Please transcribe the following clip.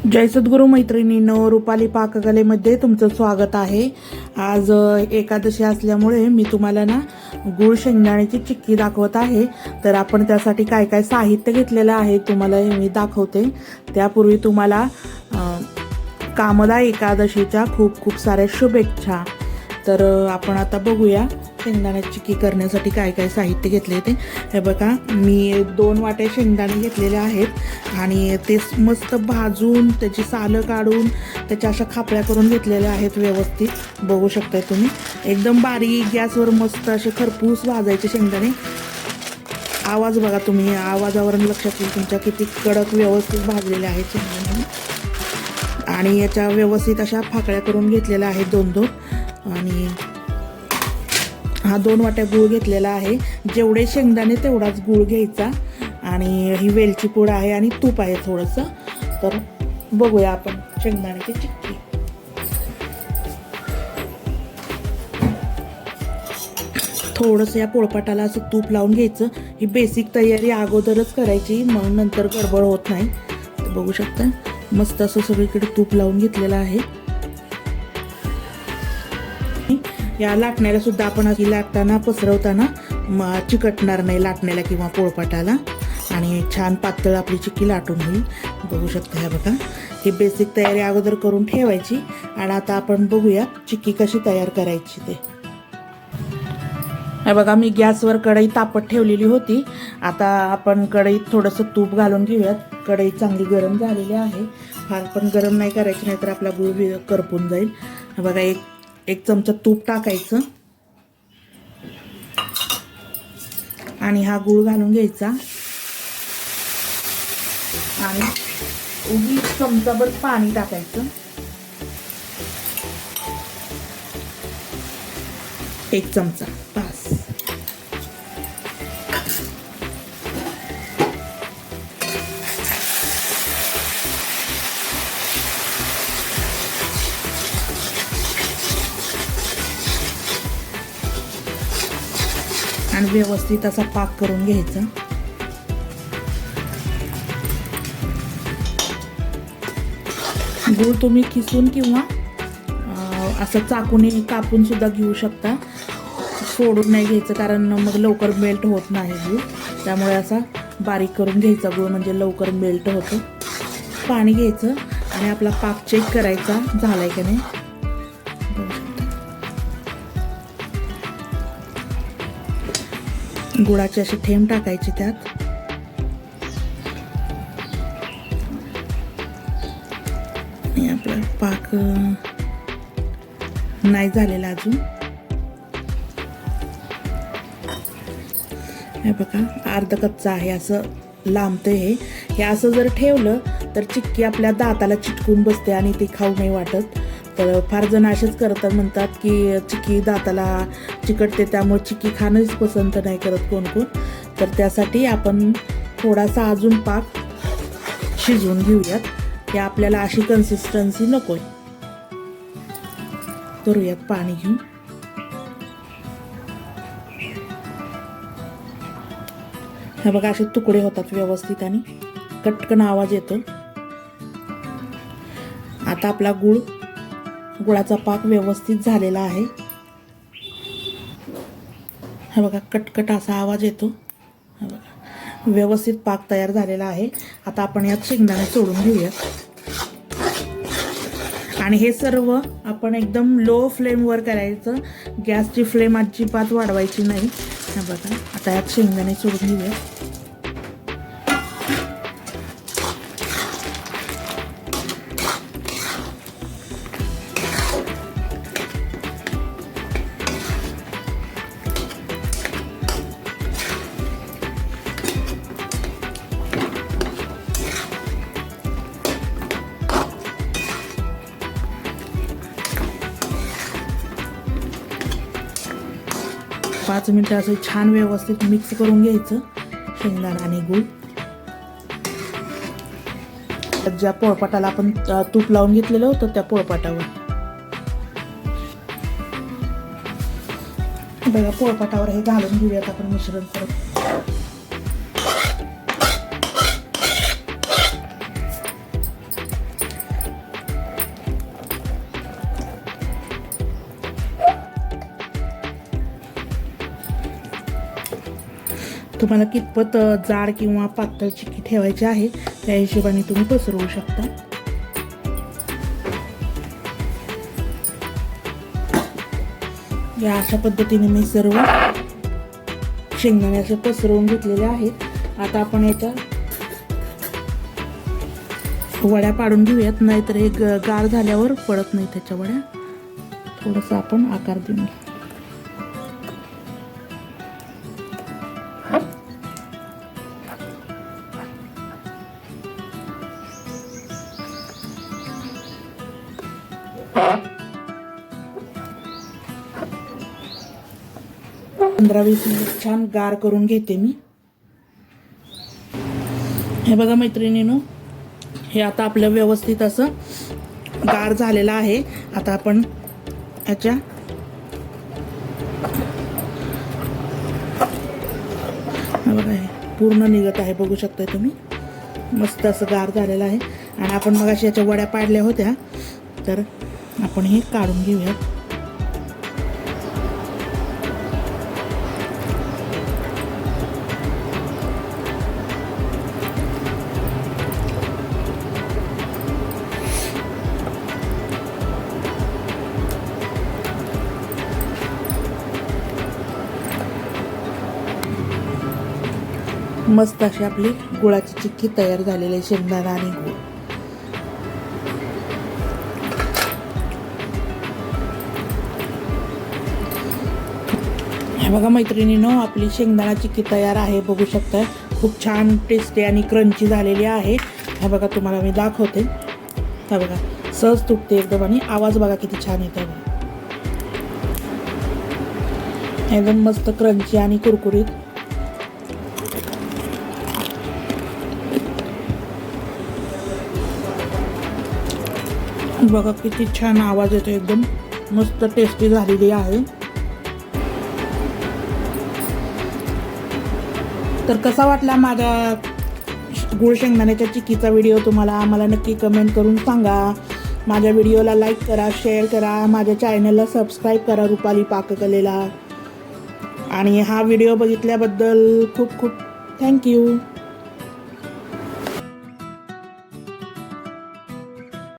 जय सद्गुरू मैत्रिणींनो, रुपाली पाककलेमध्ये तुमचं स्वागत आहे। आज एकादशी असल्यामुळे मी तुम्हाला ना गुळ शेंगदाण्याची चिक्की दाखवत आहे। तर आपण त्यासाठी काय काय साहित्य घेतलेलं आहे तुम्हाला मी दाखवते। त्यापूर्वी तुम्हाला कामदा एकादशीच्या खूप खूप साऱ्या शुभेच्छा। तर आपण आता बघूया शेंगदाण्याची चिक्की करण्यासाठी काय काय साहित्य घेतले ते। हे बघा, मी 2 वाटे शेंगदाणे घेतलेले आहेत आणि ते मस्त भाजून त्याची सालं काढून त्याच्या अशा खापऱ्या करून घेतलेल्या आहेत। व्यवस्थित बघू शकता तुम्ही, एकदम बारीक गॅसवर मस्त असे खरपूस भाजायचे शेंगदाणे। आवाज बघा तुम्ही, आवाजावरून लक्षात येईल तुमच्या किती कडक व्यवस्थित भाजलेले आहेत शेंगदाणे। आणि याच्या व्यवस्थित अशा फाकड्या करून घेतलेल्या आहेत 2-2। आणि हा 2 वाट्या गूळ घेतलेला आहे। जेवढे शेंगदाणे तेवढाच गूळ घ्यायचा। आणि ही वेलची पूड आहे आणि तूप आहे थोडंसं। तर बघूया आपण शेंगदाण्याची चिक्की। थोडंसं या पोळपाटाला असं तूप लावून घ्यायचं। ही बेसिक तयारी अगोदरच करायची, मग नंतर गडबड होत नाही। तर बघू शकता मस्त असं सगळीकडे तूप लावून घेतलेलं आहे। या लाटण्याला सुद्धा आपण अशी लाटताना पसरवताना चिकटणार नाही लाटण्याला किंवा पोळपाटाला, आणि छान पातळ आपली चिक्की लाटून होईल। बघू शकता हे बघा, ही बेसिक तयारी अगोदर करून ठेवायची। आणि आता आपण बघूया चिक्की कशी तयार करायची ते। हे बघा, मी गॅसवर कढई तापत ठेवलेली होती। आता आपण कढईत थोडंसं तूप घालून घेऊयात। कढई चांगली गरम झालेली आहे, फार पण गरम नाही करायची, नाहीतर आपला गूळ करपून जाईल। हे बघा, एक चमचा तूप टाकायचं आणि हा गूळ घालून घ्यायचा आणि उगीच चमचाभर पाणी टाकायचं। 1 चमचा बस। आणि व्यवस्थित असा पाक करून घ्यायचा। गूळ तुम्ही किसून किंवा असं चाकूने कापून सुद्धा घेऊ शकता। फोडून नाही घ्यायचं, कारण मग लवकर मेल्ट होत नाही गूळ। त्यामुळे असा बारीक करून घ्यायचा गूळ, म्हणजे लवकर मेल्ट होतं। पाणी घ्यायचं आणि आपला पाक चेक करायचा झालाय का नाही। गुळाचे असे थेंब टाकायचे त्यात। आणि आपला पाक नाही झालेला अजून। हे बघा, अर्ध कच्चा आहे, असं लांबतंय। हे असं जर ठेवलं तर चिक्की आपल्या दाताला चिटकून बसते आणि ती खाऊ नाही वाटत। तर फार जण असेच करतात, म्हणतात की चिक्की दाताला चिकटते, त्यामुळे चिक्की खाणंच पसंत नाही करत कोण कोण। तर त्यासाठी आपण थोडासा अजून पाक शिजवून घेऊयात। हे आपल्याला अशी कन्सिस्टन्सी नकोय। करूयात पाणी घेऊन। हे बघा, असे तुकडे होतात व्यवस्थित आणि कटकन आवाज येतो। आता आपला गुळाचा पाक व्यवस्थित झालेला आहे। हे बघा, कटकट असा आवाज येतो। हे बघा, व्यवस्थित पाक तयार झालेला आहे। आता आपण यात शेंगदाणे सोडून घेऊया। आणि हे सर्व आपण एकदम लो फ्लेमवर करायचं, गॅसची फ्लेम अजिबात वाढवायची नाही। हे बघा, आता यात शेंगदाणे सोडून घेऊया। पाच मिनिटं असं छान व्यवस्थित मिक्स करून घ्यायचं शेंगदाणा आणि गूळ। ज्या पोळपाटाला आपण तूप लावून घेतलेलं होतं त्या पोळपाटावर बघा, पोळपाटावर हे घालून घेऊयात आपण मिश्रण परत। तुम्हाला कितपत जाड किंवा पातळ चिक्की ठेवायची आहे त्या हिशोबाने तुम्ही पसरवू शकता. या अशा पद्धतीने मी सर्व शेंगदाणे असे पसरवून घेतलेले आहेत. आता आपण याच्या वड्या पाडून घेऊयात, नाहीतर हे गार झाल्यावर पडत नाही त्याच्या वड्या. थोडंसं आपण आकार देऊ. पंधरा 20 मिनिट छान गार करून घेते मी. हे बघा मैत्रिणींनो, हे आता आपलं व्यवस्थित असं गार झालेलं आहे. आता आपण याच्या बघा हे पूर्ण निघत आहे, बघू शकता तुम्ही. मस्त असं गार झालेलं आहे. आणि आपण मग अशा याच्या वड्या पाडल्या होत्या, तर आपण हे काढून घेऊया. मस्त अशी आपली गुळाची चिक्की तयार झालेली आहे, शेंगदाणा आणि गूळ. हे बघा मैत्रिणींनो, आपली शेंगदाणा चिक्की तयार आहे, बघू शकता. खूप छान टेस्टी आणि क्रंची झालेली आहे. हे बघा तुम्हाला मी दाखवते. हे बघा सहज तुटते एकदम, आणि आवाज बघा किती छान येतो. एकदम मस्त क्रंची आणि कुरकुरीत. बघा किती छान आवाज येतो, एकदम मस्त टेस्टी झालेली आहे. तर कसा वाटला माझा गुळ शेंगदाण्याच्या चिक्कीचा व्हिडिओ तुम्हाला, आम्हाला नक्की कमेंट करून सांगा. माझ्या व्हिडिओला लाईक करा, शेअर करा, माझ्या चॅनलला सबस्क्राईब करा रुपाली पाककलेला. आणि हा व्हिडिओ बघितल्याबद्दल खूप खूप थँक्यू.